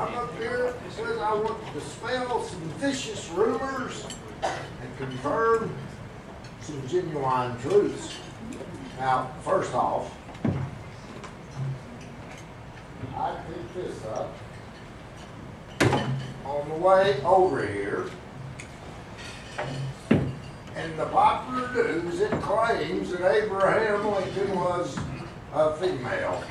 I'm up here because I want to dispel some vicious rumors and confirm some genuine truths. Now, first off, I picked this up on the way over here, and the popular news, it claims that Abraham Lincoln was a female.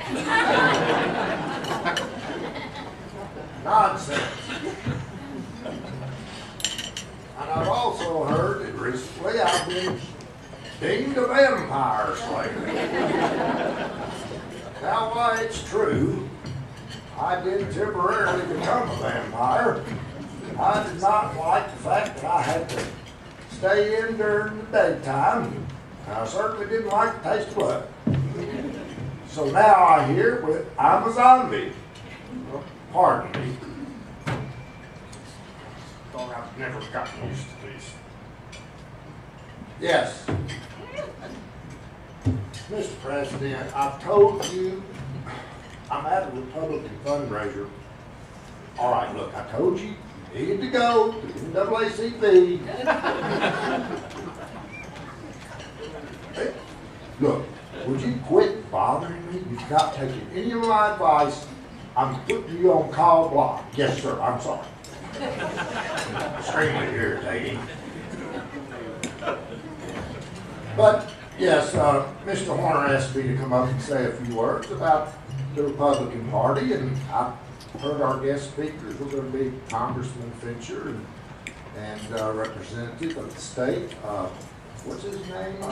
Nonsense. And I've also heard that recently I've been deemed a vampire slayer. Now, while it's true, I did temporarily become a vampire, I did not like the fact that I had to stay in during the daytime. I certainly didn't like the taste of blood. So now I hear I'm a zombie. Pardon me. Thought I've never gotten used to these. Yes. Mr. President, I've told you I'm at a Republican fundraiser. All right, look, I told you needed to go to the NAACP. Hey, look, would you quit bothering me? You've not taken any of my advice. I'm putting you on call block. Yes, sir, I'm sorry. Extremely irritating. But, yes, Mr. Horner asked me to come up and say a few words about the Republican Party, and I've heard our guest speakers were going to be Congressman Fincher and representative of the state. What's his name?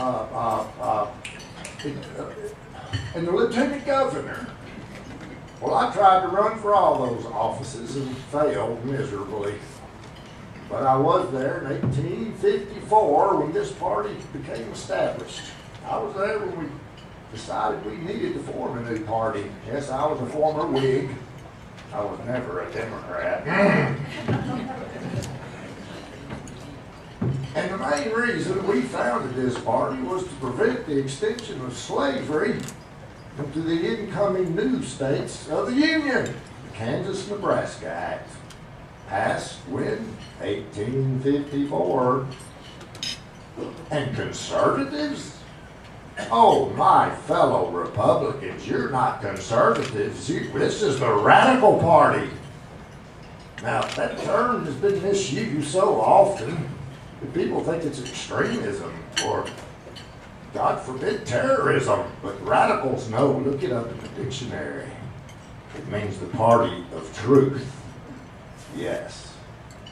And the lieutenant governor. Well, I tried to run for all those offices and failed miserably. But I was there in 1854 when this party became established. I was there when we decided we needed to form a new party. Yes, I was a former Whig. I was never a Democrat. And the main reason we founded this party was to prevent the extension of slavery into the incoming new states of the Union. The Kansas-Nebraska Act, passed when? 1854. And conservatives? Oh, my fellow Republicans, you're not conservatives. This is the radical party. Now, that term has been misused so often that people think it's extremism or, God forbid, terrorism. But radicals know, look it up in the dictionary. It means the party of truth. Yes.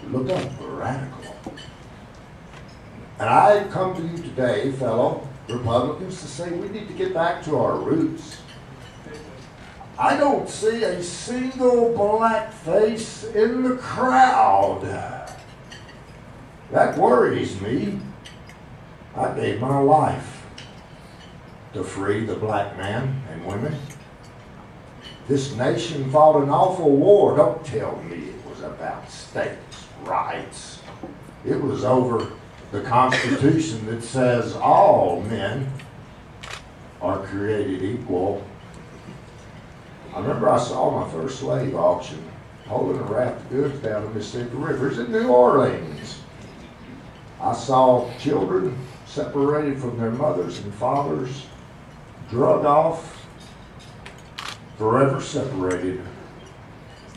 Look up radical. And I come to you today, fellow Republicans, to say we need to get back to our roots. I don't see a single black face in the crowd. That worries me. I gave my life to free the black man and women. This nation fought an awful war. Don't tell me it was about states' rights. It was over the Constitution that says all men are created equal. I remember I saw my first slave auction, hauling a raft of goods down the Mississippi Rivers in New Orleans. I saw children separated from their mothers and fathers, drug off, forever separated.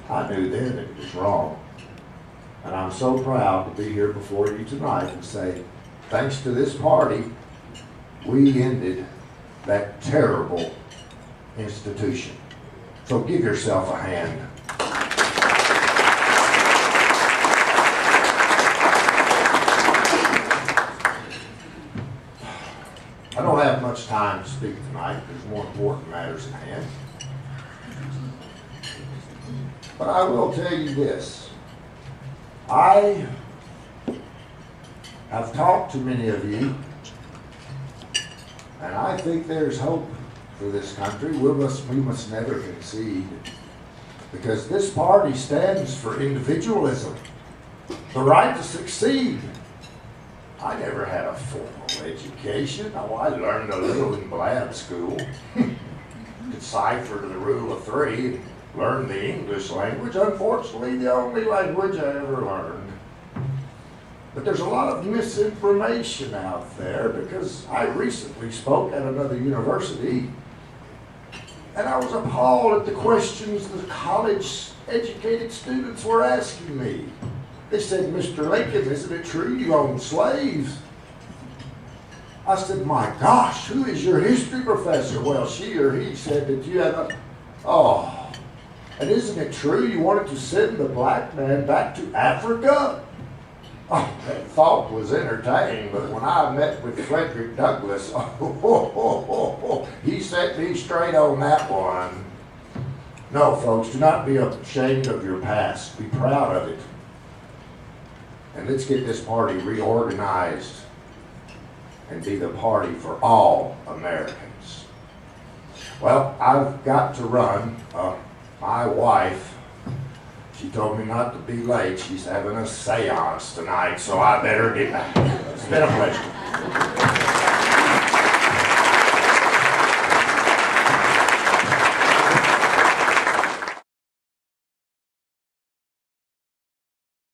I knew then it was wrong. And I'm so proud to be here before you tonight and say, thanks to this party, we ended that terrible institution. So give yourself a hand. I don't have much time to speak tonight. There's more important matters at hand. But I will tell you this. I have talked to many of you, and I think there's hope for this country. We must never concede, because this party stands for individualism, the right to succeed. I never had a formal education. Oh, I learned a little in Blab school. Deciphered the rule of three. learned the English language, unfortunately the only language I ever learned. But there's a lot of misinformation out there because I recently spoke at another university and I was appalled at the questions the college-educated students were asking me. They said, "Mr. Lincoln, isn't it true you own slaves?" I said, "My gosh, who is your history professor?" Well, she or he said that you had a... Oh, and isn't it true you wanted to send the black man back to Africa? Oh, that thought was entertaining, but when I met with Frederick Douglass, he set me straight on that one. No, folks, do not be ashamed of your past. Be proud of it. And let's get this party reorganized and be the party for all Americans. Well, I've got to run. My wife, she told me not to be late. She's having a seance tonight, so I better get back. It's been a pleasure.